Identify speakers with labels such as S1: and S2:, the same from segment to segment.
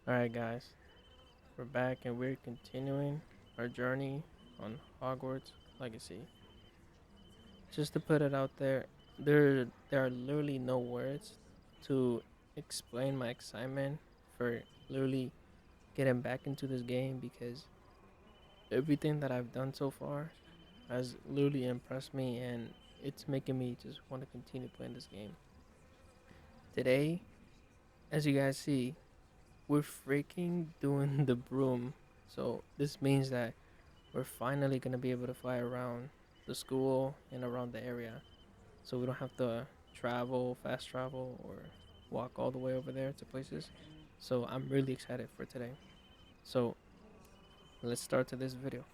S1: Alright, guys, we're back and we're continuing our journey on Hogwarts Legacy. Just to put it out there, there are literally no words to explain my excitement for literally getting back into this game because everything that I've done so far has literally impressed me and it's making me just want to continue playing this game. Today, as you guys see, we're freaking doing the broom. So this means that we're finally gonna be able to fly around the school and around the area. So we don't have to fast travel, or walk all the way over there to places. So I'm really excited for today. So let's start to this video.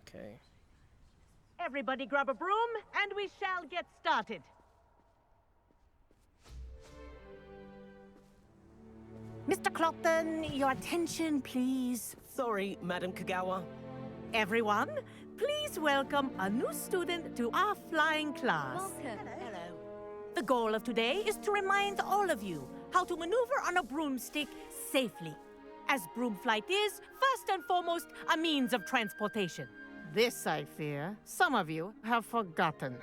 S1: Okay.
S2: Everybody grab a broom, and we shall get started. Mr. Clopton, your attention, please.
S3: Sorry, Madam Kagawa.
S2: Everyone, please welcome a new student to our flying class.
S4: Welcome.
S2: Hello. The goal of today is to remind all of you how to maneuver on a broomstick safely, as broom flight is, first and foremost, a means of transportation.
S5: This, I fear, some of you have forgotten.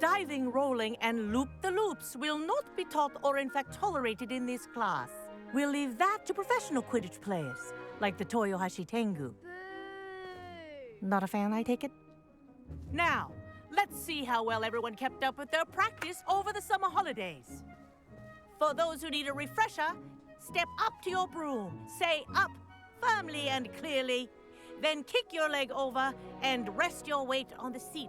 S2: Diving, rolling, and loop-the-loops will not be taught or in fact tolerated in this class. We'll leave that to professional Quidditch players, like the Toyohashi Tengu.
S4: Boo!
S5: Not a fan, I take it?
S2: Now, let's see how well everyone kept up with their practice over the summer holidays. For those who need a refresher, step up to your broom, say up firmly and clearly, then kick your leg over and rest your weight on the seat.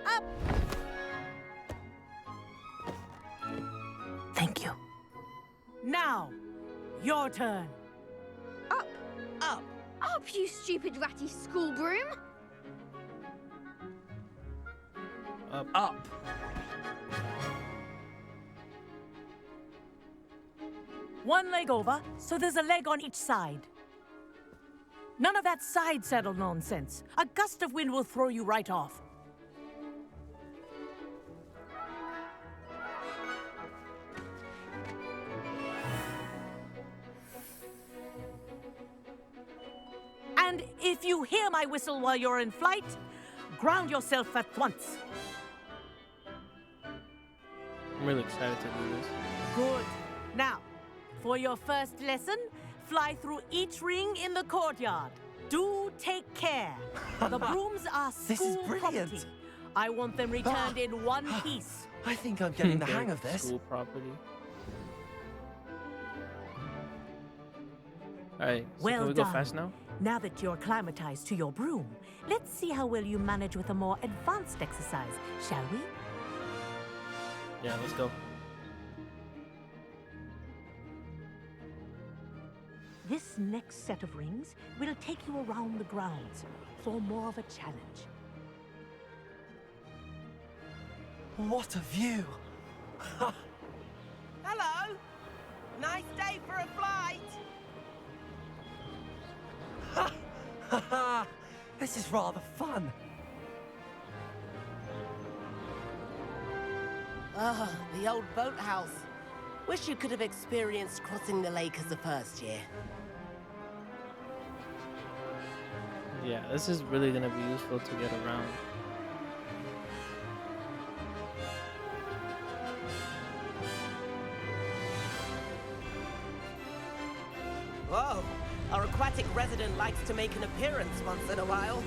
S2: Up!
S5: Thank you.
S2: Now, your turn.
S4: Up!
S2: Up!
S4: Up, you stupid ratty school broom!
S3: Up.
S2: One leg over, so there's a leg on each side. None of that side saddle nonsense. A gust of wind will throw you right off. And if you hear my whistle while you're in flight, ground yourself at once.
S1: I'm really excited to do this.
S2: Good. Now, for your first lesson, fly through each ring in the courtyard. Do take care. The brooms are
S3: This is
S2: school
S3: brilliant.
S2: property. I want them returned in one piece.
S3: I think I'm getting the
S1: Okay,
S3: hang of this.
S1: School property. Alright, so
S2: Well
S1: can we go
S2: done.
S1: fast now?
S2: Now that you're acclimatized to your broom, let's see how well you manage with a more advanced exercise, shall we?
S1: Yeah, let's go.
S2: This next set of rings will take you around the grounds for more of a challenge.
S3: What a view!
S6: Hello. Nice day for a flight.
S3: This is rather fun.
S6: Ah, the old boathouse. Wish you could have experienced crossing the lake as a first year.
S1: Yeah, this is really gonna be useful to get around.
S6: Whoa, our aquatic resident likes to make an appearance once in a while.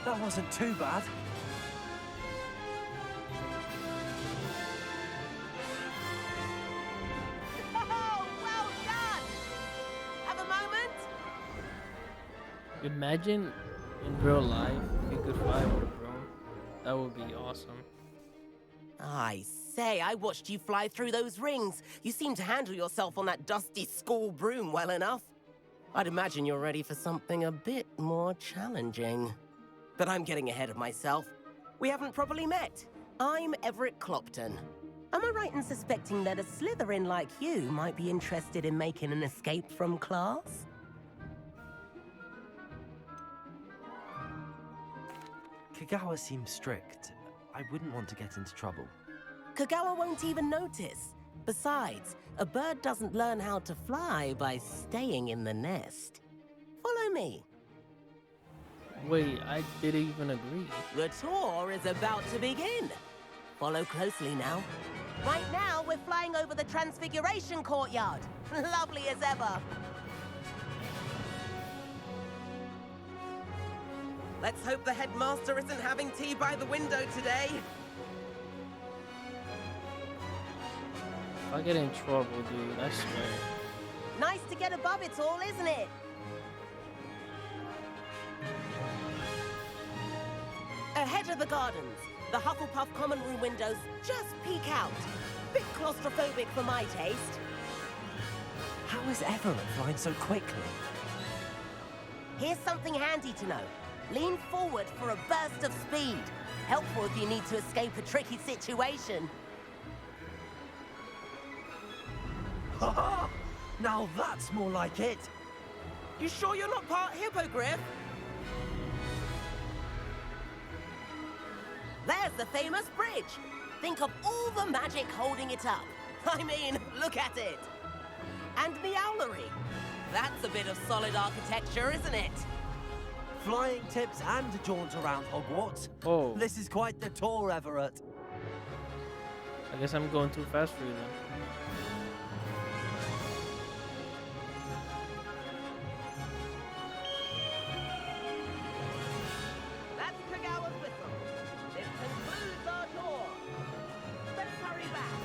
S3: That wasn't too bad.
S6: Oh, well done. Have a moment?
S1: Imagine in real life if you could fly with a broom. That would be awesome.
S6: I say, I watched you fly through those rings. You seem to handle yourself on that dusty school broom well enough. I'd imagine you're ready for something a bit more challenging. But I'm getting ahead of myself. We haven't properly met. I'm Everett Clopton. Am I right in suspecting that a Slytherin like you might be interested in making an escape from class?
S3: Kagawa seems strict. I wouldn't want to get into trouble.
S6: Kagawa won't even notice. Besides, a bird doesn't learn how to fly by staying in the nest. Follow me.
S1: Wait, I didn't even agree.
S6: The tour is about to begin. Follow closely now. Right now, we're flying over the Transfiguration Courtyard. Lovely as ever. Let's hope the headmaster isn't having tea by the window today.
S1: If I get in trouble, dude, I swear.
S6: Nice to get above it all, isn't it? Ahead of the gardens, the Hufflepuff common room windows just peek out. Bit claustrophobic for my taste.
S3: How is Everett flying so quickly?
S6: Here's something handy to know. Lean forward for a burst of speed. Helpful if you need to escape a tricky situation.
S3: Ha! Now that's more like it.
S6: You sure you're not part hippogriff? There's the famous bridge. Think of all the magic holding it up. I mean, look at it. And the owlery. That's a bit of solid architecture, isn't it?
S3: Flying tips and a jaunt around Hogwarts.
S1: Oh,
S3: This is quite the tour, Everett.
S1: I guess I'm going too fast for you then.
S6: That's Kagawa's whistle. This concludes our tour. Let's hurry back.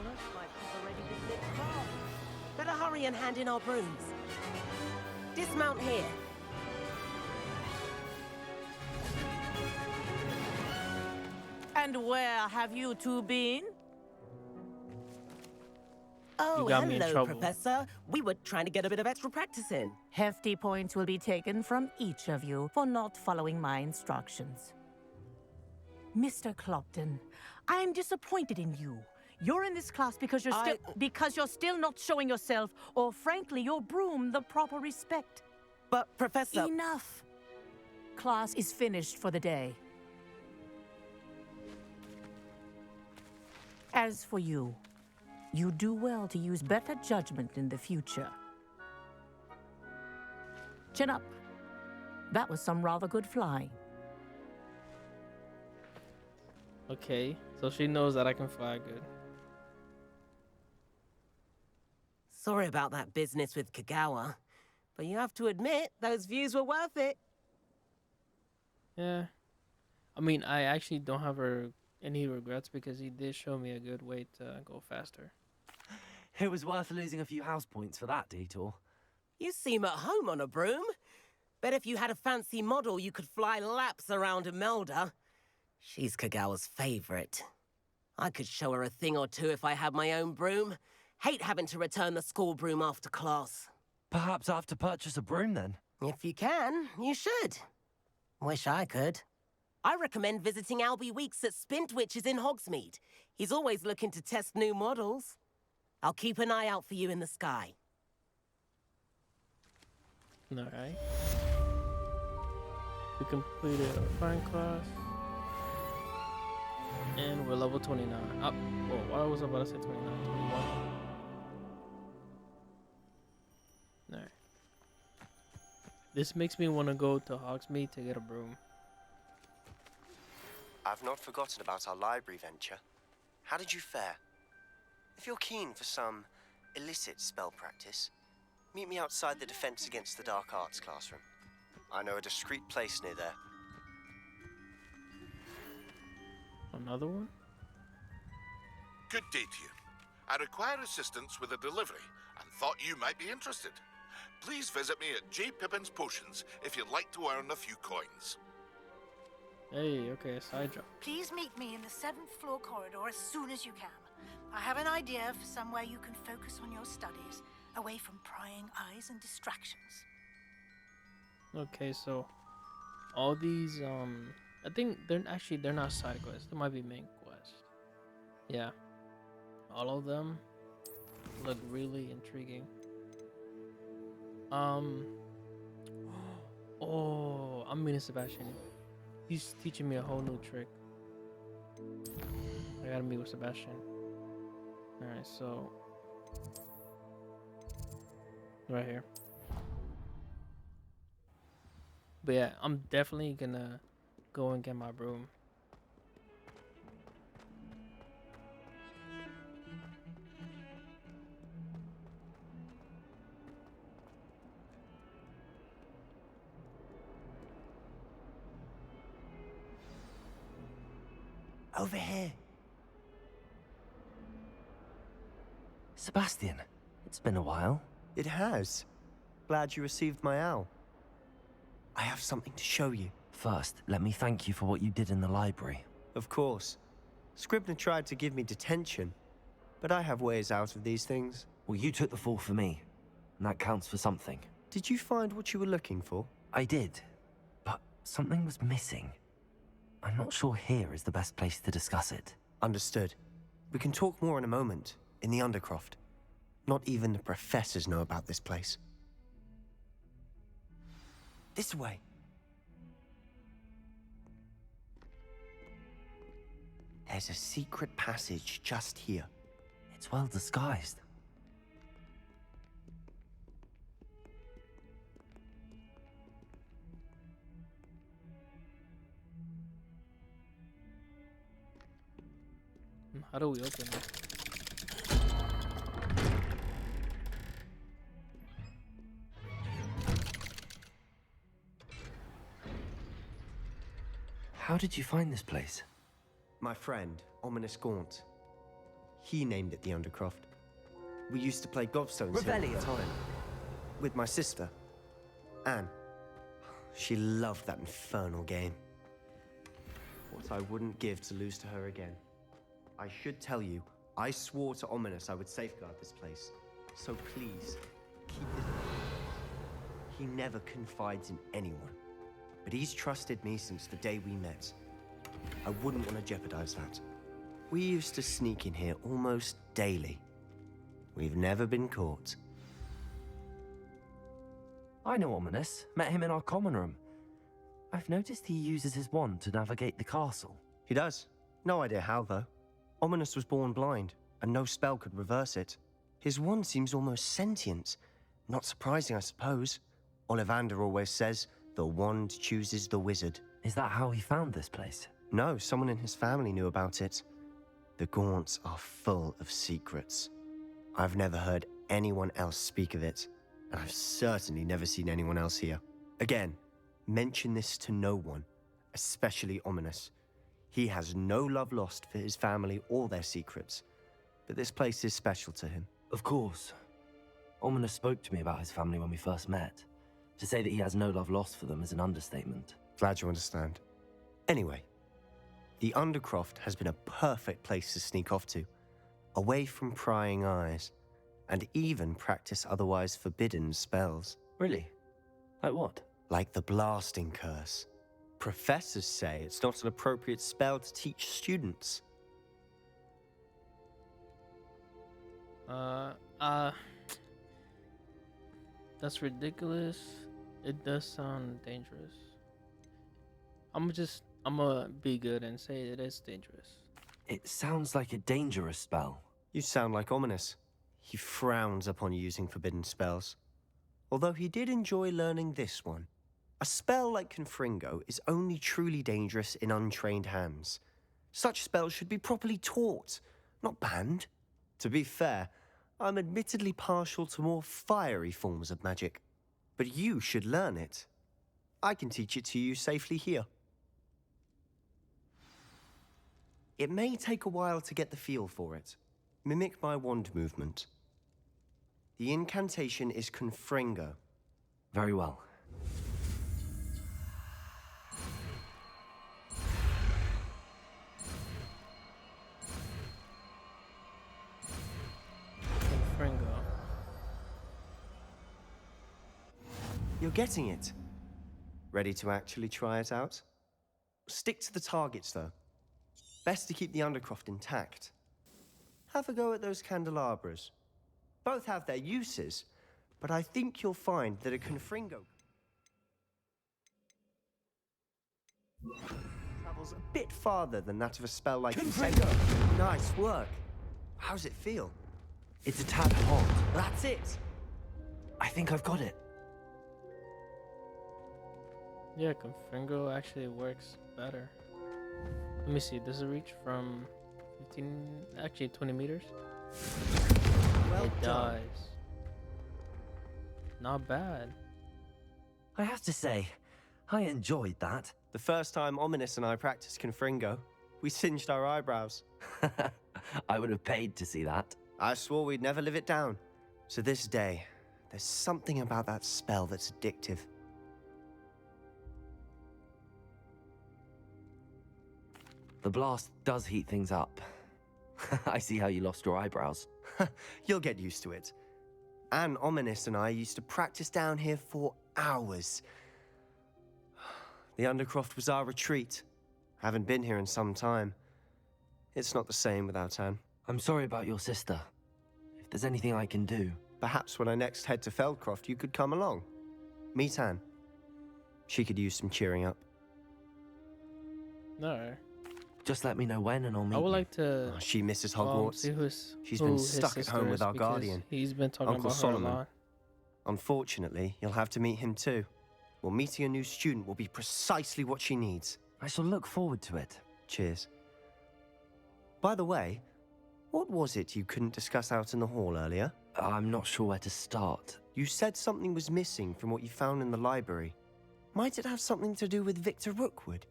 S6: Looks like we've already been lit far. Better hurry and hand in our brooms. Dismount here.
S2: And where have you two been?
S6: Oh,
S1: got me in
S6: hello,
S1: trouble.
S6: Professor. We were trying to get a bit of extra practice in.
S2: Hefty points will be taken from each of you for not following my instructions. Mr. Clopton, I'm disappointed in you. You're in this class because you're still not showing yourself, or frankly, your broom the proper respect.
S6: But, Professor...
S2: Enough. Class is finished for the day. As for you, you do well to use better judgment in the future. Chin up. That was some rather good flying.
S1: Okay, so she knows that I can fly good.
S6: Sorry about that business with Kagawa, but you have to admit, those views were worth it.
S1: Yeah. I mean, I actually don't have any regrets because he did show me a good way to go faster.
S3: It was worth losing a few house points for that detour.
S6: You seem at home on a broom. Bet if you had a fancy model, you could fly laps around Imelda. She's Kagawa's favorite. I could show her a thing or two if I had my own broom. Hate having to return the school broom after class.
S3: Perhaps I have to purchase a broom then.
S6: If you can, you should. Wish I could. I recommend visiting Albie Weeks at Spintwitches in Hogsmeade. He's always looking to test new models. I'll keep an eye out for you in the sky.
S1: Alright. We completed our flying class. And we're level 29. Up. Oh, why was I about to say 29? 21. Alright. This makes me want to go to Hogsmeade to get a broom.
S7: I've not forgotten about our library venture. How did you fare? If you're keen for some illicit spell practice, meet me outside the Defense Against the Dark Arts classroom. I know a discreet place near there.
S1: Another one?
S8: Good day to you. I require assistance with a delivery and thought you might be interested. please visit me at J. Pippin's Potions if you'd like to earn a few coins.
S1: Hey, okay, side job.
S9: Please meet me in the 7th floor corridor as soon as you can. I have an idea for somewhere you can focus on your studies, away from prying eyes and distractions.
S1: Okay, so all these I think they're not side quests. They might be main quests. Yeah. All of them look really intriguing. Oh, I'm meeting Sebastian. He's teaching me a whole new trick. I gotta meet with Sebastian. Alright, so right here. But yeah, I'm definitely gonna go and get my broom.
S3: Over here. Sebastian, it's been a while.
S10: It has. Glad you received my owl. I have something to show you.
S3: First, let me thank you for what you did in the library.
S10: Of course. Scribner tried to give me detention, but I have ways out of these things.
S3: Well, you took the fall for me, and that counts for something.
S10: Did you find what you were looking for?
S3: I did, but something was missing. I'm not sure here is the best place to discuss it.
S10: Understood. We can talk more in a moment, in the Undercroft. Not even the professors know about this place. This way. There's a secret passage just here.
S3: It's well disguised.
S1: How do we open it?
S3: How did you find this place?
S10: My friend, Ominous Gaunt. He named it the Undercroft. We used to play gobstones here all
S3: Revelio.
S10: the time. With my sister, Anne. She loved that infernal game. What I wouldn't give to lose to her again. I should tell you, I swore to Ominous I would safeguard this place. So please, keep it. He never confides in anyone. But he's trusted me since the day we met. I wouldn't want to jeopardize that. We used to sneak in here almost daily. We've never been caught.
S3: I know Ominous. Met him in our common room. I've noticed he uses his wand to navigate the castle.
S10: He does. No idea how, though. Ominous was born blind, and no spell could reverse it. His wand seems almost sentient. Not surprising, I suppose. Ollivander always says, the wand chooses the wizard.
S3: Is that how he found this place?
S10: No, someone in his family knew about it. The Gaunts are full of secrets. I've never heard anyone else speak of it, and I've certainly never seen anyone else here. Again, mention this to no one, especially Ominous. He has no love lost for his family or their secrets, but this place is special to him.
S3: Of course. Ominous spoke to me about his family when we first met. To say that he has no love lost for them is an understatement.
S10: Glad you understand. Anyway, the Undercroft has been a perfect place to sneak off to, away from prying eyes, and even practice otherwise forbidden spells.
S3: Really? Like what?
S10: Like the blasting curse. Professors say it's not an appropriate spell to teach students.
S1: That's ridiculous. It does sound dangerous. I'm gonna be good and say it is dangerous.
S3: It sounds like a dangerous spell.
S10: You sound like Ominous. He frowns upon using forbidden spells. Although he did enjoy learning this one. A spell like Confringo is only truly dangerous in untrained hands. Such spells should be properly taught, not banned. To be fair, I'm admittedly partial to more fiery forms of magic. But you should learn it. I can teach it to you safely here. It may take a while to get the feel for it. Mimic my wand movement. The incantation is Confringo,
S3: Very well.
S1: Fringo.
S10: You're getting it. Ready to actually try it out? Stick to the targets, though. Best to keep the Undercroft intact. Have a go at those candelabras. Both have their uses, but I think you'll find that a confringo travels a bit farther than that of a spell like
S3: Confringo!
S10: Nice work. How's it feel?
S3: It's a tad hot.
S10: That's it.
S3: I think I've got it.
S1: Yeah, Confringo actually works better. Let me see. Does it reach from 15, actually 20 meters?
S10: Well
S1: It
S10: done.
S1: does. Not bad.
S3: I have to say, I enjoyed that.
S10: The first time Ominous and I practiced Confringo, we singed our eyebrows.
S3: I would have paid to see that.
S10: I swore we'd never live it down. To this day, there's something about that spell that's addictive.
S3: The blast does heat things up. I see how you lost your eyebrows.
S10: You'll get used to it. Anne, Ominous, and I used to practice down here for hours. The Undercroft was our retreat. Haven't been here in some time. It's not the same without Anne.
S3: I'm sorry about your sister. If there's anything I can do...
S10: Perhaps when I next head to Feldcroft, you could come along. Meet Anne. She could use some cheering up.
S1: No.
S3: Just let me know when and I'll meet
S1: I would
S3: you.
S1: like to.
S10: Oh, she misses Hogwarts.
S1: See who's,
S10: She's
S1: who
S10: been
S1: his
S10: stuck at
S1: sister
S10: home with
S1: is
S10: our
S1: because
S10: guardian,
S1: He's been talking
S10: Uncle
S1: about
S10: Solomon.
S1: her a lot.
S10: Unfortunately, you'll have to meet him too. Well, meeting a new student will be precisely what she needs.
S3: I shall look forward to it.
S10: Cheers. By the way, what was it you couldn't discuss out in the hall earlier?
S3: I'm not sure where to start.
S10: You said something was missing from what you found in the library. Might it have something to do with Victor Rookwood?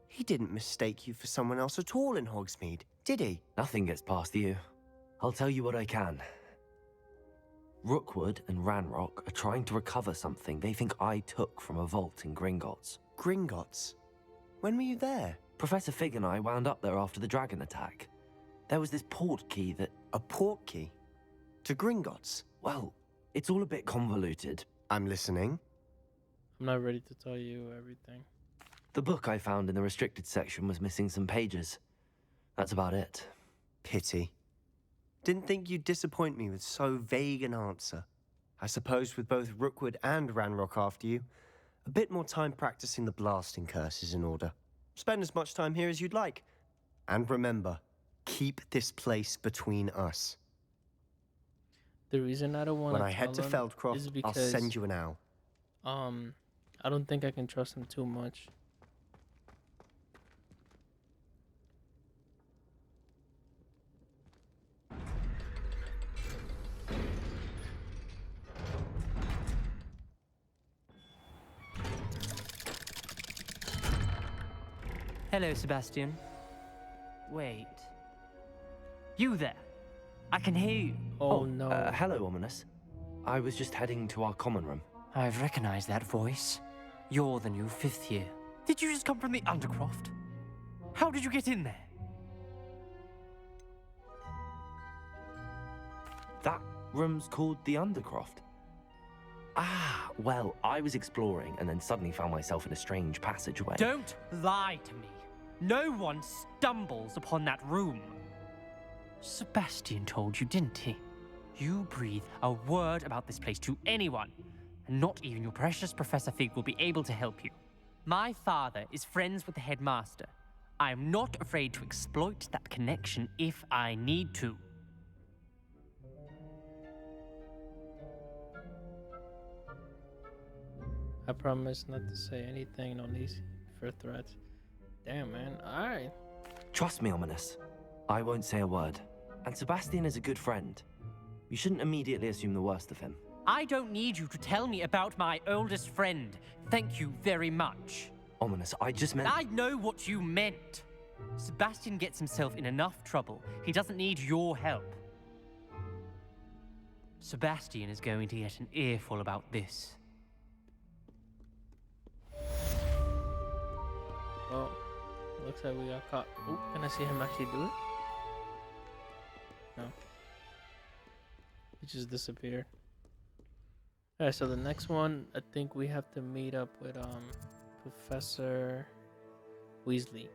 S10: He didn't mistake you for someone else at all in Hogsmeade, did he?
S3: Nothing gets past you. I'll tell you what I can. Rookwood and Ranrock are trying to recover something they think I took from a vault in Gringotts.
S10: Gringotts? When were you there?
S3: Professor Fig and I wound up there after the dragon attack. There was this port key that...
S10: A port key? To Gringotts?
S3: Well, it's all a bit convoluted.
S10: I'm listening.
S1: I'm not ready to tell you everything.
S3: The book I found in the restricted section was missing some pages. That's about it.
S10: Pity. Didn't think you'd disappoint me with so vague an answer. I suppose with both Rookwood and Ranrock after you, a bit more time practicing the blasting curse is in order. Spend as much time here as you'd like. And remember, keep this place between us.
S1: The reason I don't want
S10: When I head to
S1: is
S10: Feldcroft, I'll
S1: because
S10: send you an owl.
S1: I don't think I can trust him too much.
S11: Hello, Sebastian. Wait. You there? I can hear you.
S1: Oh no.
S3: Hello, Ominous. I was just heading to our common room.
S11: I've recognized that voice. You're the new fifth year. Did you just come from the Undercroft? How did you get in there?
S3: That room's called the Undercroft. Ah, well, I was exploring and then suddenly found myself in a strange passageway.
S11: Don't lie to me. No one stumbles upon that room. Sebastian told you, didn't he? You breathe a word about this place to anyone, and not even your precious Professor Fig will be able to help you. My father is friends with the headmaster. I am not afraid to exploit that connection if I need to.
S1: I promise not to say anything on these for threats. Damn, man. Alright.
S3: Trust me, Ominous. I won't say a word. And Sebastian is a good friend. You shouldn't immediately assume the worst of him.
S11: I don't need you to tell me about my oldest friend. Thank you very much.
S3: Ominous, I just meant...
S11: I know what you meant. Sebastian gets himself in enough trouble. He doesn't need your help. Sebastian is going to get an earful about this.
S1: Well, looks like we got caught. Oh, can I see him actually do it? No. He just disappeared. Alright, so the next one, I think we have to meet up with Professor Weasley.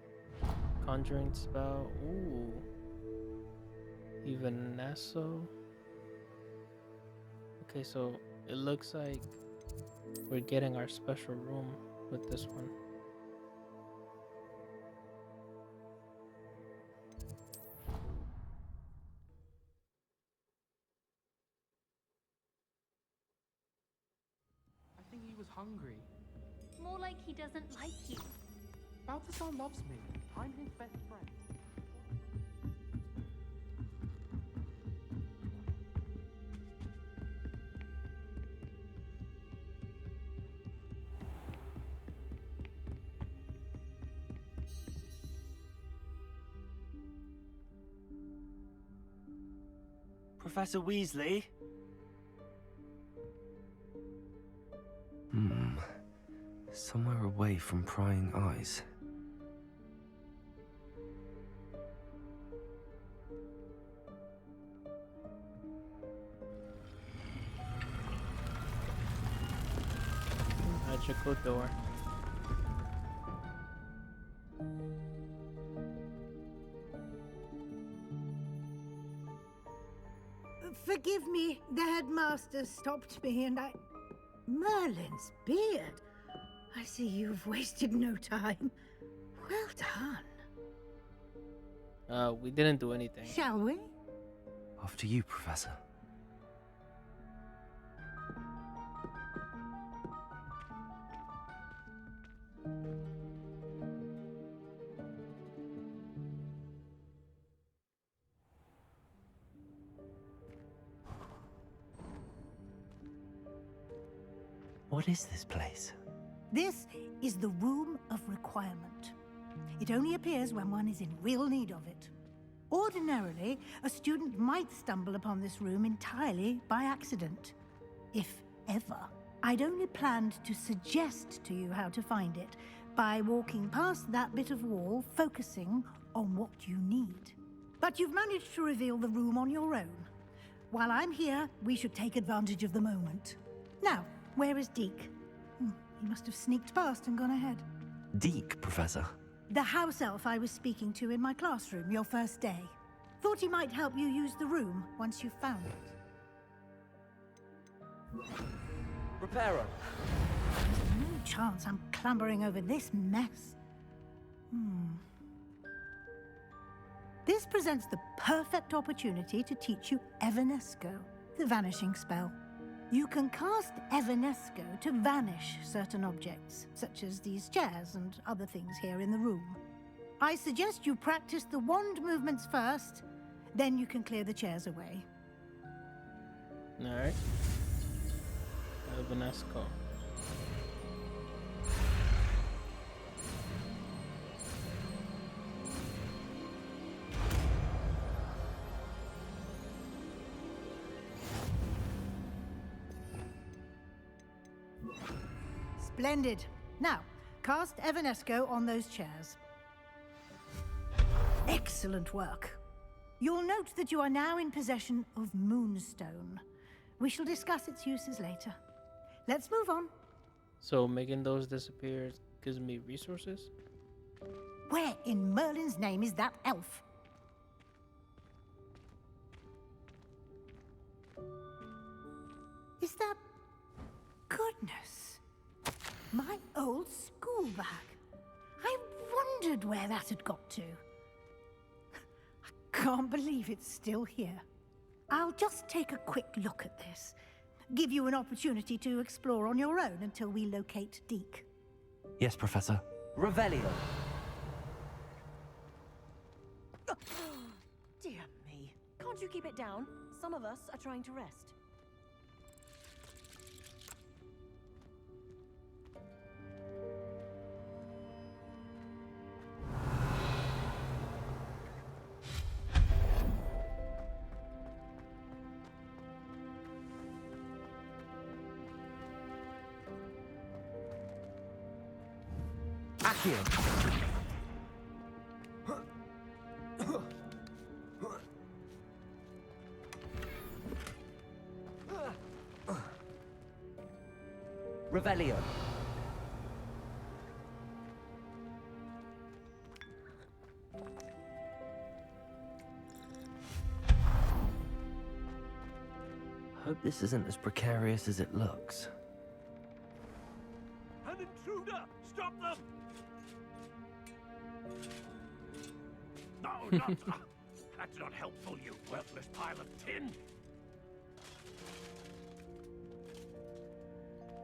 S1: Conjuring spell. Ooh. Evanesco. Okay, so it looks like we're getting our special room with this one.
S11: I think he was hungry.
S4: More like he doesn't like you.
S11: Balthazar loves me. I'm his best friend.
S3: Professor Weasley? Somewhere away from prying eyes.
S1: Magical door.
S9: Forgive me, the headmaster stopped me and I... Merlin's beard. I see you've wasted no time. Well done.
S1: We didn't do anything.
S9: Shall we?
S3: After you, Professor. What is this place?
S9: This is the Room of Requirement. It only appears when one is in real need of it. Ordinarily, a student might stumble upon this room entirely by accident. If ever. I'd only planned to suggest to you how to find it by walking past that bit of wall, focusing on what you need. But you've managed to reveal the room on your own. While I'm here, we should take advantage of the moment. Now, where is Deke? He must have sneaked past and gone ahead.
S3: Deke, Professor.
S9: The house elf I was speaking to in my classroom your first day. Thought he might help you use the room once you found it.
S3: Repairer.
S9: No chance I'm clambering over this mess. This presents the perfect opportunity to teach you Evanesco, the vanishing spell. You can cast Evanesco to vanish certain objects, such as these chairs and other things here in the room. I suggest you practice the wand movements first, then you can clear the chairs away.
S1: Alright. Evanesco.
S9: Splendid. Now, cast Evanesco on those chairs. Excellent work. You'll note that you are now in possession of Moonstone. We shall discuss its uses later. Let's move on.
S1: So making those disappear gives me resources?
S9: Where in Merlin's name is that elf? Is that... Goodness. My old school bag. I wondered where that had got to. I can't believe it's still here. I'll just take a quick look at this. Give you an opportunity to explore on your own until we locate Deke.
S3: Yes, Professor. Revelio.
S12: Dear me. Can't you keep it down? Some of us are trying to rest.
S3: Accio. Revelio. Hope this isn't as precarious as it looks.
S13: An intruder! Stop them! No, not that. That's not helpful, you worthless pile of tin.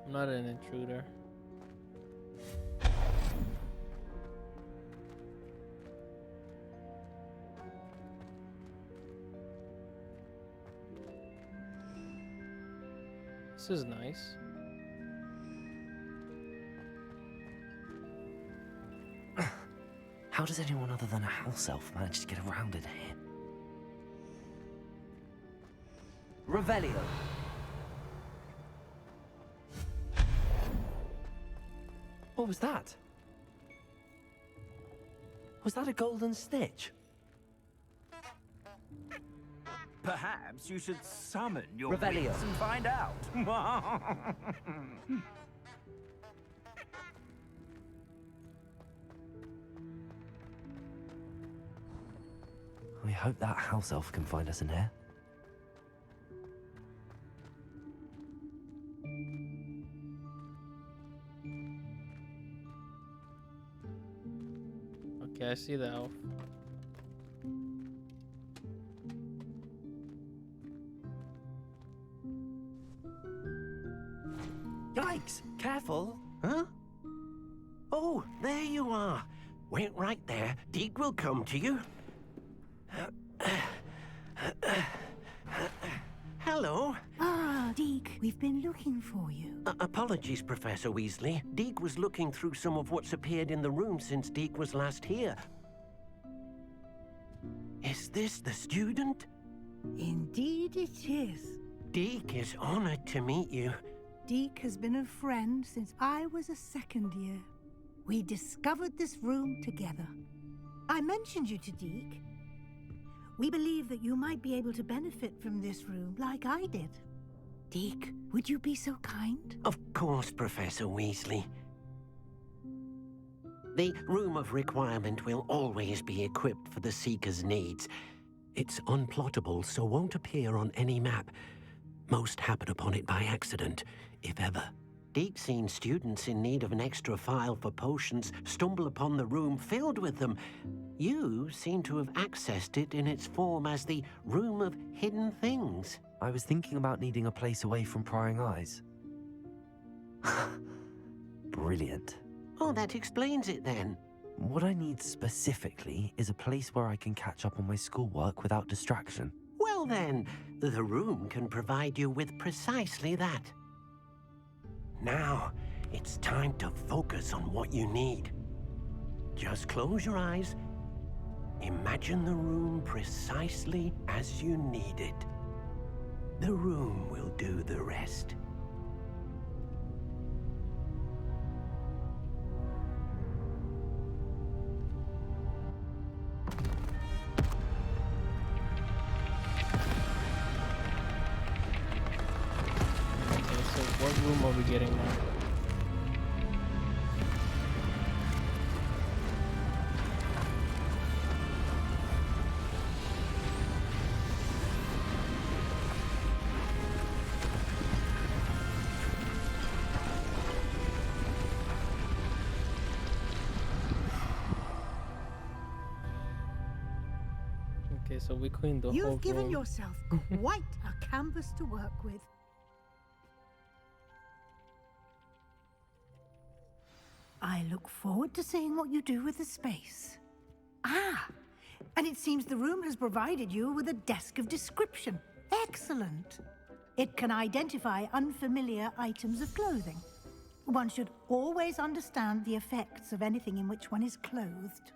S1: I'm not an intruder. This is nice.
S3: How does anyone other than a house elf manage to get around in here? Revelio. What was that? Was that a golden snitch?
S13: Perhaps you should summon your
S3: Revelio.
S13: wits and find out.
S3: We hope that house elf can find us in here.
S1: Okay, I see the elf.
S14: Yikes! Careful! Huh? Oh, there you are. Wait right there. Deke will come to you. Hello.
S9: Ah, Deke, we've been looking for you.
S14: Apologies, Professor Weasley. Deke was looking through some of what's appeared in the room since Deke was last here. Is this the student?
S9: Indeed it is.
S14: Deke is honored to meet you.
S9: Deke has been a friend since I was a second year. We discovered this room together. I mentioned you to Deke. We believe that you might be able to benefit from this room like I did. Deke, would you be so kind?
S14: Of course, Professor Weasley. The Room of Requirement will always be equipped for the Seeker's needs. It's unplottable, so won't appear on any map. Most happen upon it by accident, if ever. Deke's seen students in need of an extra file for potions stumble upon the room filled with them. You seem to have accessed it in its form as the Room of Hidden Things.
S3: I was thinking about needing a place away from prying eyes. Brilliant.
S14: Oh, that explains it then.
S3: What I need specifically is a place where I can catch up on my schoolwork without distraction.
S14: Well then, the room can provide you with precisely that. Now, it's time to focus on what you need. Just close your eyes. Imagine the room precisely as you need it. The room will do the rest.
S1: Okay, so what room are we getting now? Okay, so we cleaned the whole
S9: You've given
S1: room.
S9: yourself quite a canvas to work with. I look forward to seeing what you do with the space. Ah, and it seems the room has provided you with a desk of description. Excellent. It can identify unfamiliar items of clothing. One should always understand the effects of anything in which one is clothed.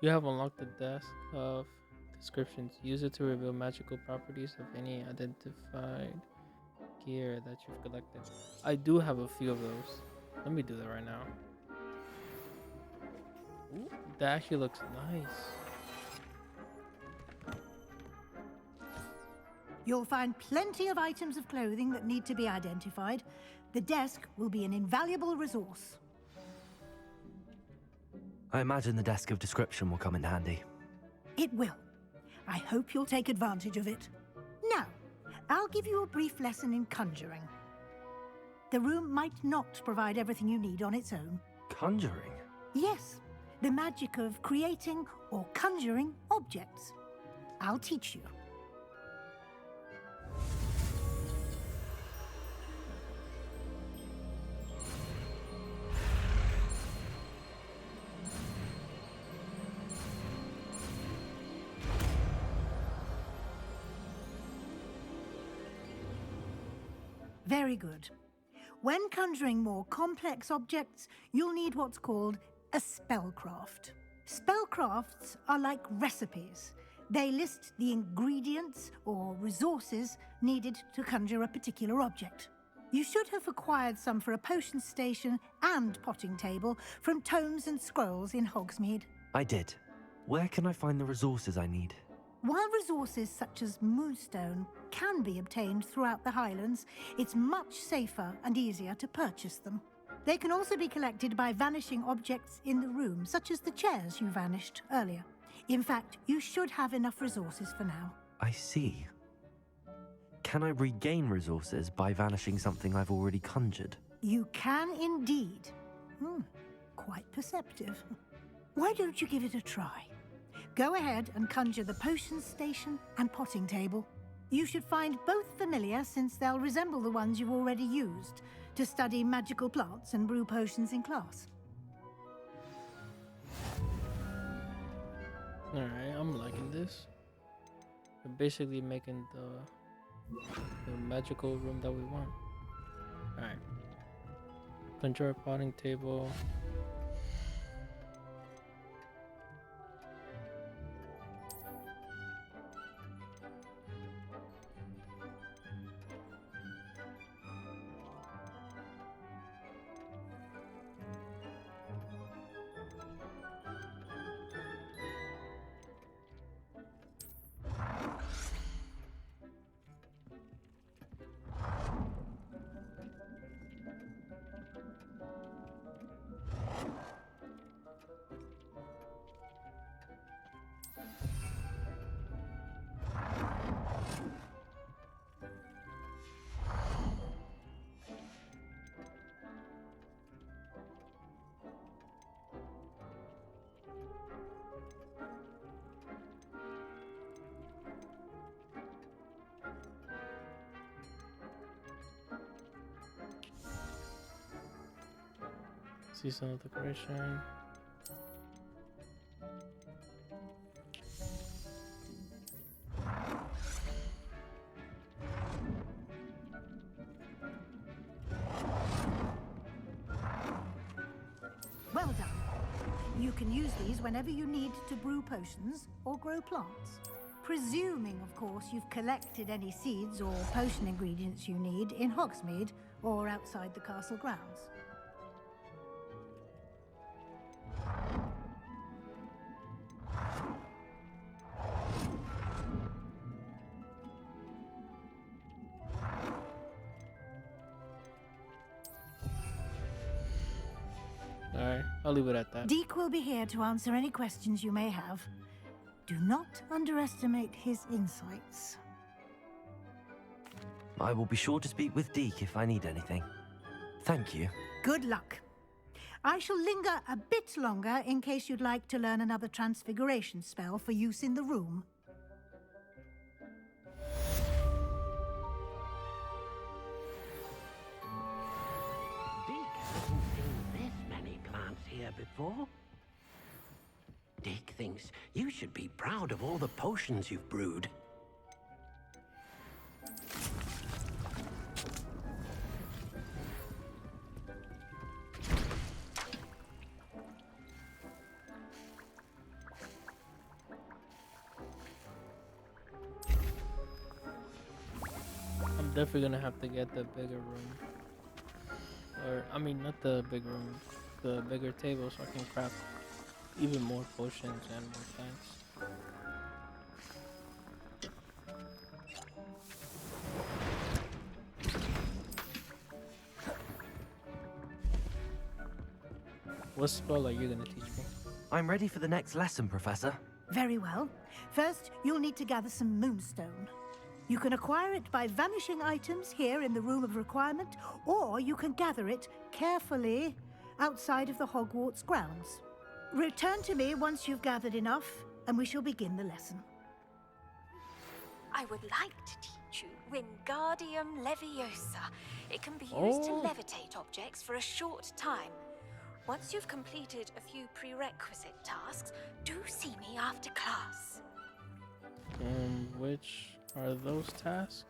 S1: You have unlocked the desk of descriptions. Use it to reveal magical properties of any identified gear that you've collected. I do have a few of those. Let me do that right now. Ooh, that actually looks nice.
S9: You'll find plenty of items of clothing that need to be identified. The desk will be an invaluable resource.
S3: I imagine the desk of description will come in handy.
S9: It will. I hope you'll take advantage of it. Now, I'll give you a brief lesson in conjuring. The room might not provide everything you need on its own.
S3: Conjuring?
S9: Yes, the magic of creating or conjuring objects. I'll teach you. Very good. When conjuring more complex objects, you'll need what's called a spellcraft. Spellcrafts are like recipes. They list the ingredients or resources needed to conjure a particular object. You should have acquired some for a potion station and potting table from tomes and scrolls in Hogsmeade.
S3: I did. Where can I find the resources I need?
S9: While resources such as moonstone can be obtained throughout the Highlands, it's much safer and easier to purchase them. They can also be collected by vanishing objects in the room, such as the chairs you vanished earlier. In fact, you should have enough resources for now.
S3: I see. Can I regain resources by vanishing something I've already conjured?
S9: You can indeed. Quite perceptive. Why don't you give it a try? Go ahead and conjure the potion station and potting table. You should find both familiar, since they'll resemble the ones you've already used to study magical plants and brew potions in class.
S1: Alright, I'm liking this. We're basically making the magical room that we want. Alright. Conjure a potting table. Seasonal decoration.
S9: Well done. You can use these whenever you need to brew potions or grow plants. Presuming, of course, you've collected any seeds or potion ingredients you need in Hogsmeade or outside the castle grounds.
S1: Alright, I'll leave it at that.
S9: Deke will be here to answer any questions you may have. Do not underestimate his insights.
S3: I will be sure to speak with Deke if I need anything. Thank you.
S9: Good luck. I shall linger a bit longer in case you'd like to learn another transfiguration spell for use in the room.
S14: Here before? Dick thinks you should be proud of all the potions you've brewed.
S1: I'm definitely gonna have to get the bigger room. Or, I mean, not the big room. The bigger table, so I can craft even more potions and more plants. What spell are you gonna teach me?
S3: I'm ready for the next lesson, Professor.
S9: Very well. First, you'll need to gather some moonstone. You can acquire it by vanishing items here in the Room of Requirement, or you can gather it carefully outside of the Hogwarts grounds. Return to me once you've gathered enough, and we shall begin the lesson.
S15: I would like to teach you Wingardium Leviosa. It can be used to levitate objects for a short time. Once you've completed a few prerequisite tasks, do see me after class.
S1: Which are those tasks?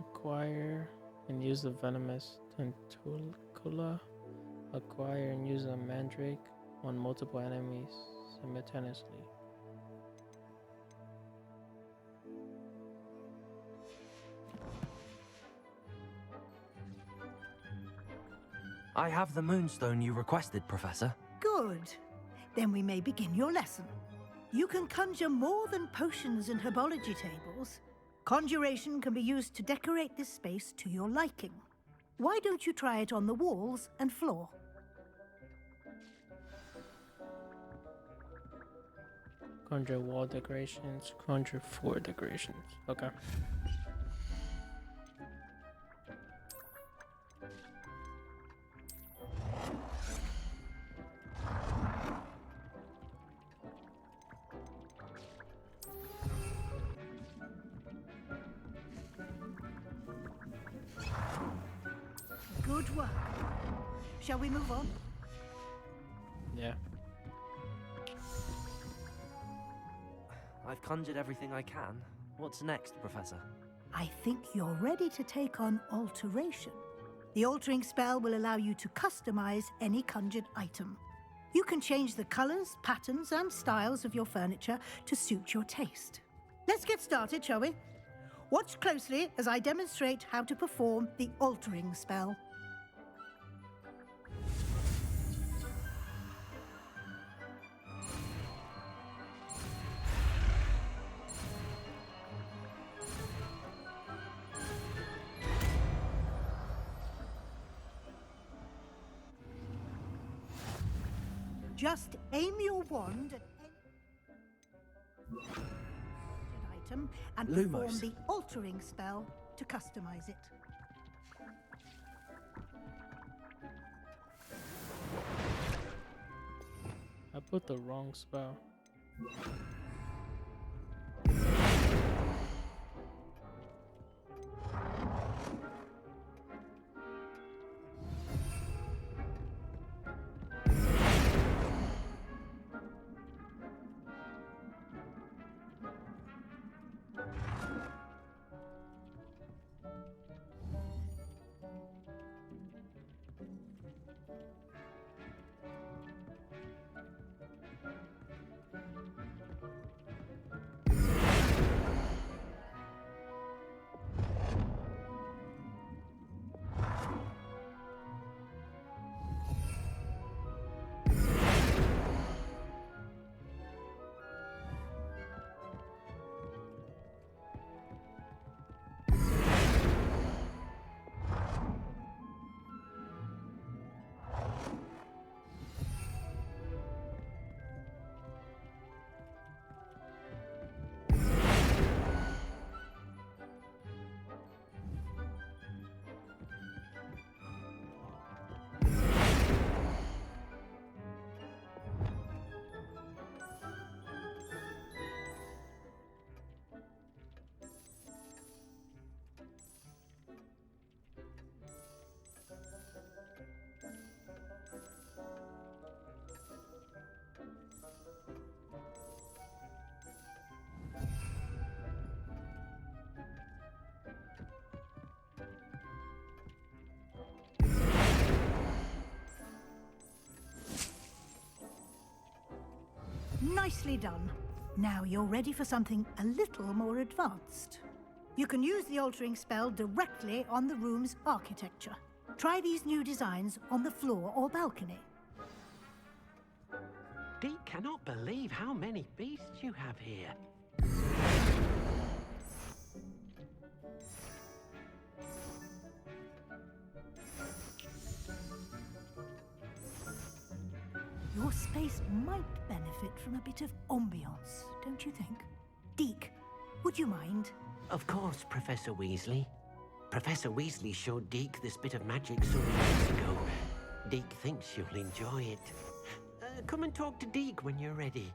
S1: Acquire and use the venomous tentacula. Acquire and use a mandrake on multiple enemies simultaneously.
S3: I have the moonstone you requested, Professor.
S9: Good. Then we may begin your lesson. You can conjure more than potions and herbology tables. Conjuration can be used to decorate this space to your liking. Why don't you try it on the walls and floor?
S1: Conjure wall decorations, conjure floor decorations. Okay.
S9: Good work. Shall we move on?
S1: Yeah.
S3: I've conjured everything I can. What's next, Professor?
S9: I think you're ready to take on alteration. The altering spell will allow you to customize any conjured item. You can change the colors, patterns, and styles of your furniture to suit your taste. Let's get started, shall we? Watch closely as I demonstrate how to perform the altering spell. Just aim your wand at any item and perform the altering spell to customize it.
S1: I put the wrong spell.
S9: Nicely done. Now you're ready for something a little more advanced. You can use the altering spell directly on the room's architecture. Try these new designs on the floor or balcony.
S14: Dee cannot believe how many beasts you have here.
S9: Your space might benefit from a bit of ambiance, don't you think? Deke, would you mind?
S14: Of course, Professor Weasley. Professor Weasley showed Deke this bit of magic some years ago. Deke thinks you'll enjoy it. Come and talk to Deke when you're ready.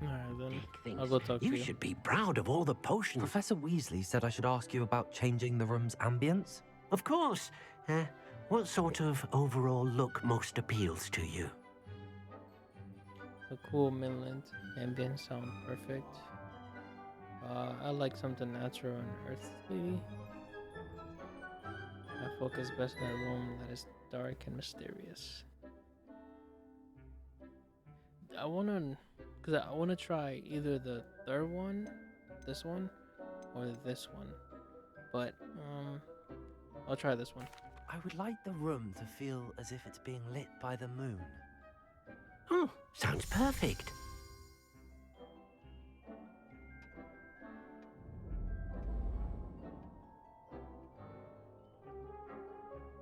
S1: Alright then,
S14: Deke thinks
S1: I'll go talk to
S14: you
S1: you.
S14: should be proud of all the potions.
S3: Professor Weasley said I should ask you about changing the room's ambience.
S14: Of course. What sort of overall look most appeals to you?
S1: The cool midland ambience sound perfect. I like something natural and earthly. I focus best in a room that is dark and mysterious. I wanna try either the third one, this one, or this one. But I'll try this one.
S3: I would like the room to feel as if it's being lit by the moon.
S14: Oh, sounds perfect.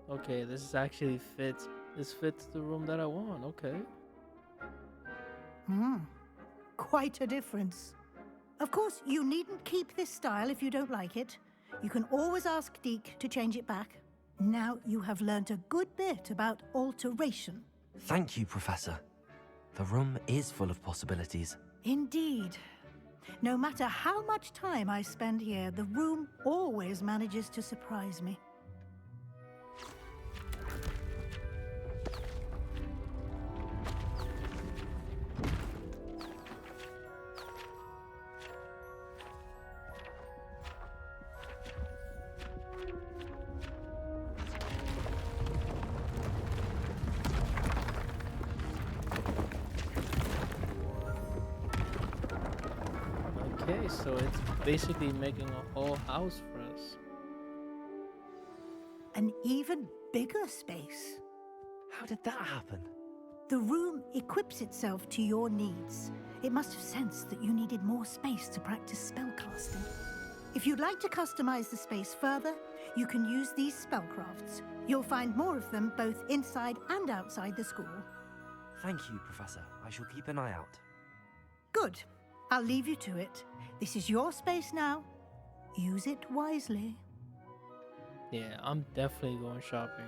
S1: Okay, this actually fits. This fits the room that I want. Okay.
S9: Quite a difference. Of course, you needn't keep this style if you don't like it. You can always ask Deke to change it back. Now you have learnt a good bit about alteration.
S3: Thank you, Professor. The room is full of possibilities.
S9: Indeed. No matter how much time I spend here, the room always manages to surprise me.
S1: Okay, so it's basically making a whole house for us.
S9: An even bigger space.
S3: How did that happen?
S9: The room equips itself to your needs. It must have sensed that you needed more space to practice spellcasting. If you'd like to customize the space further, you can use these spellcrafts. You'll find more of them both inside and outside the school.
S3: Thank you, Professor. I shall keep an eye out.
S9: Good. I'll leave you to it. This is your space now. Use it wisely.
S1: Yeah, I'm definitely going shopping.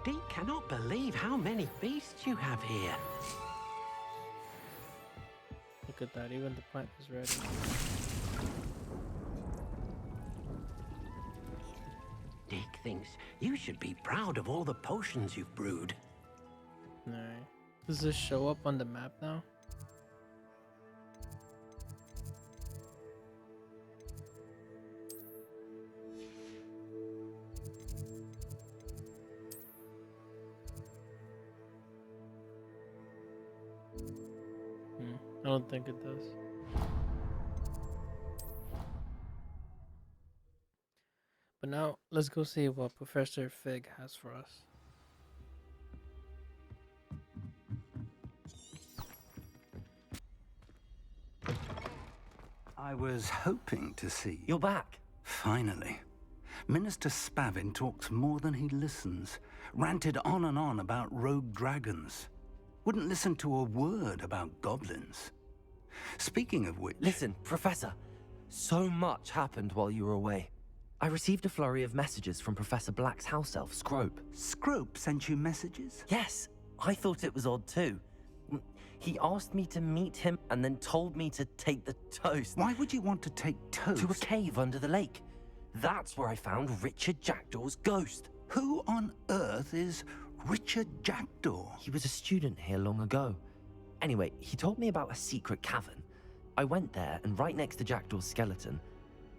S14: Dee cannot believe how many beasts you have here.
S1: Look at that, even the plant is ready.
S14: Deke thinks you should be proud of all the potions you've brewed.
S1: Alright. Does this show up on the map now? I don't think it does. But now, let's go see what Professor Fig has for us.
S16: I was hoping to see you.
S3: You're back.
S16: Finally. Minister Spavin talks more than he listens. Ranted on and on about rogue dragons. Wouldn't listen to a word about goblins. Speaking of which...
S3: Listen, Professor. So much happened while you were away. I received a flurry of messages from Professor Black's house elf, Scrope.
S16: Scrope sent you messages?
S3: Yes. I thought it was odd too. He asked me to meet him and then told me to take the toast.
S16: Why would you want to take toast?
S3: To a cave under the lake. That's where I found Richard Jackdaw's ghost.
S16: Who on earth is Richard Jackdaw?
S3: He was a student here long ago. Anyway, he told me about a secret cavern. I went there, and right next to Jackdaw's skeleton,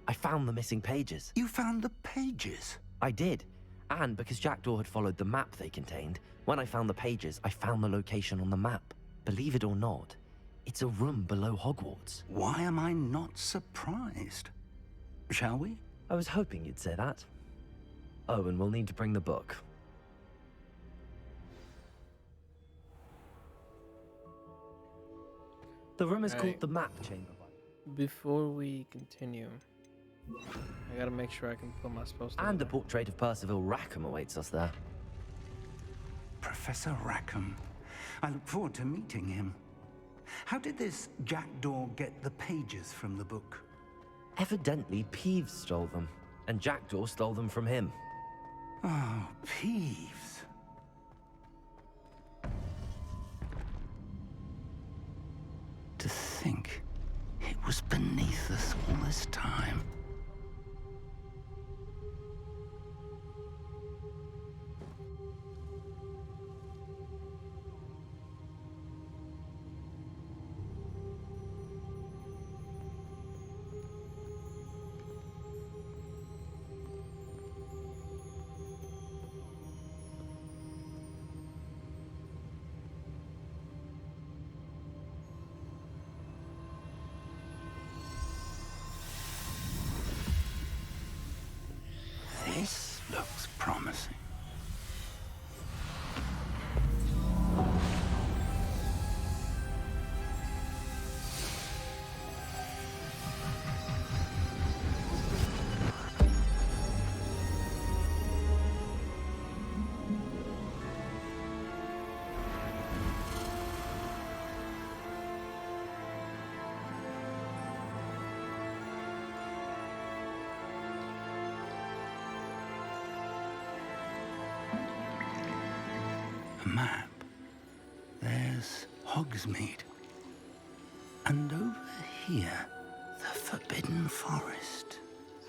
S3: I found the missing pages.
S16: You found the pages?
S3: I did. And because Jackdaw had followed the map they contained, when I found the pages, I found the location on the map. Believe it or not, it's a room below Hogwarts.
S16: Why am I not surprised? Shall we?
S3: I was hoping you'd say that. Oh, and we'll need to bring the book. The room is called the Map Chamber.
S1: Before we continue, I gotta make sure I can put my spells together.
S3: And a portrait of Percival Rackham awaits us there.
S16: Professor Rackham. I look forward to meeting him. How did this jackdaw get the pages from the book?
S3: Evidently, Peeves stole them, and Jackdaw stole them from him.
S16: Oh, Peeves. To think it was beneath us all this time. This looks promising. Map. There's Hogsmeade. And over here, the Forbidden Forest.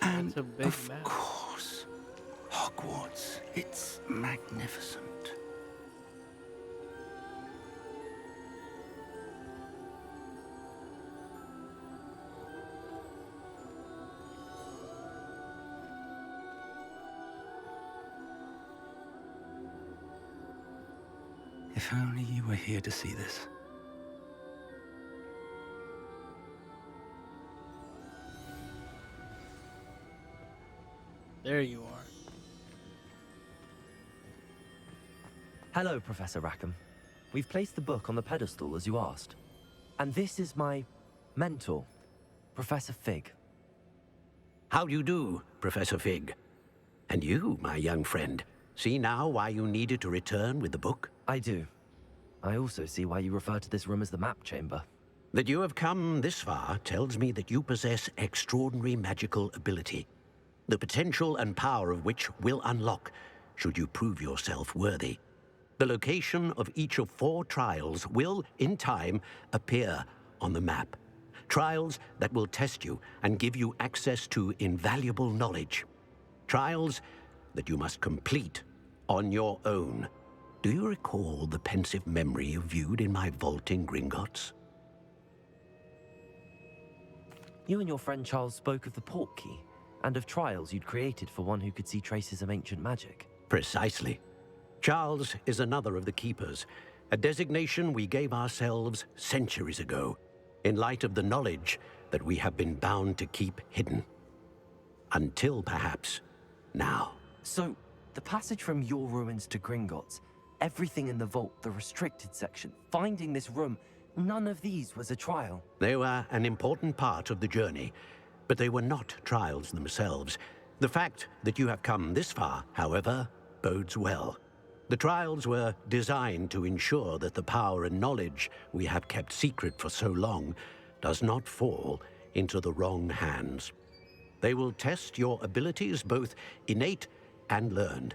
S16: And of course, Hogwarts. It's magnificent. If only you were here to see this.
S1: There you are.
S3: Hello, Professor Rackham. We've placed the book on the pedestal as you asked. And this is my mentor, Professor Fig.
S14: How do you do, Professor Fig? And you, my young friend, see now why you needed to return with the book?
S3: I do. I also see why you refer to this room as the Map Chamber.
S14: That you have come this far tells me that you possess extraordinary magical ability, the potential and power of which will unlock should you prove yourself worthy. The location of each of 4 trials will, in time, appear on the map. Trials that will test you and give you access to invaluable knowledge. Trials that you must complete on your own. Do you recall the pensive memory you viewed in my vault in Gringotts?
S3: You and your friend Charles spoke of the portkey, and of trials you'd created for one who could see traces of ancient magic.
S14: Precisely. Charles is another of the Keepers, a designation we gave ourselves centuries ago, in light of the knowledge that we have been bound to keep hidden. Until, perhaps, now.
S3: So, the passage from your ruins to Gringotts, everything in the vault, the restricted section, finding this room, none of these was a trial.
S14: They were an important part of the journey, but they were not trials themselves. The fact that you have come this far, however, bodes well. The trials were designed to ensure that the power and knowledge we have kept secret for so long does not fall into the wrong hands. They will test your abilities, both innate and learned.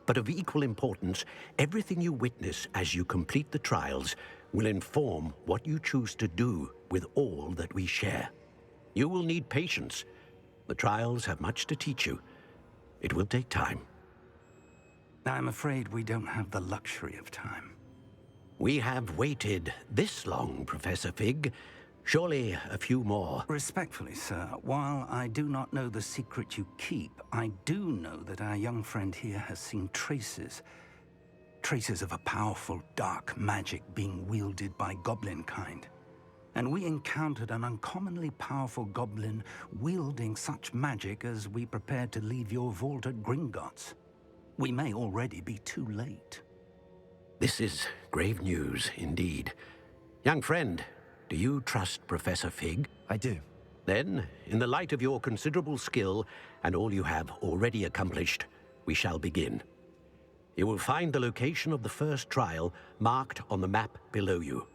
S14: But of equal importance, everything you witness as you complete the trials will inform what you choose to do with all that we share. You will need patience. The trials have much to teach you. It will take time.
S16: I'm afraid we don't have the luxury of time.
S14: We have waited this long, Professor Fig. Surely a few more.
S16: Respectfully, sir, while I do not know the secret you keep, I do know that our young friend here has seen traces of a powerful dark magic being wielded by goblin kind. And we encountered an uncommonly powerful goblin wielding such magic as we prepared to leave your vault at Gringotts. We may already be too late.
S14: This is grave news indeed. Young friend, do you trust Professor Fig?
S3: I do.
S14: Then, in the light of your considerable skill and all you have already accomplished, we shall begin. You will find the location of the first trial marked on the map below you.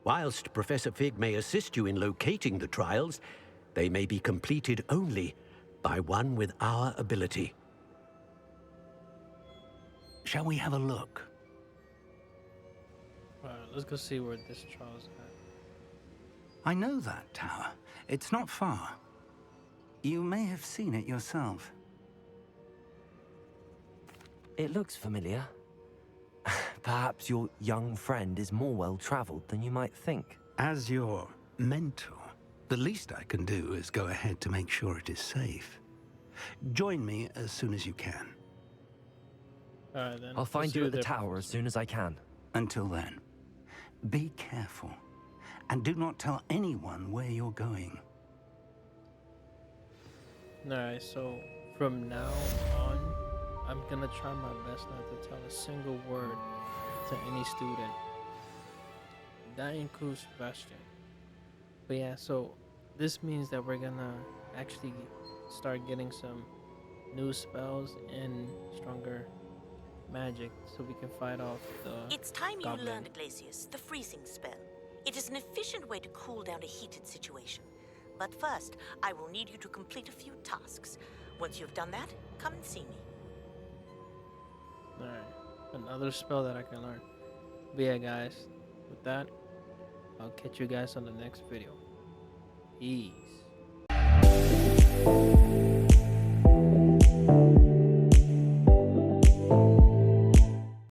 S14: Whilst Professor Fig may assist you in locating the trials, they may be completed only by one with our ability.
S16: Shall we have a look?
S1: Alright, let's go see where this trial's at.
S16: I know that tower. It's not far. You may have seen it yourself.
S3: It looks familiar. Perhaps your young friend is more well-traveled than you might think.
S16: As your mentor, the least I can do is go ahead to make sure it is safe. Join me as soon as you can.
S1: Alright then.
S3: I'll find you at the tower as soon as I can.
S16: Until then, be careful. And do not tell anyone where you're going.
S1: Alright, so from now on, I'm gonna try my best not to tell a single word to any student. That includes Sebastian. But yeah, so this means that we're gonna actually start getting some new spells and stronger magic so we can fight off the
S2: It's time
S1: goblin.
S2: you learned, Glacius, the freezing spell. It is an efficient way to cool down a heated situation. But first, I will need you to complete a few tasks. Once you've done that, come and see me.
S1: Alright, another spell that I can learn. But yeah, guys, with that, I'll catch you guys on the next video. Peace.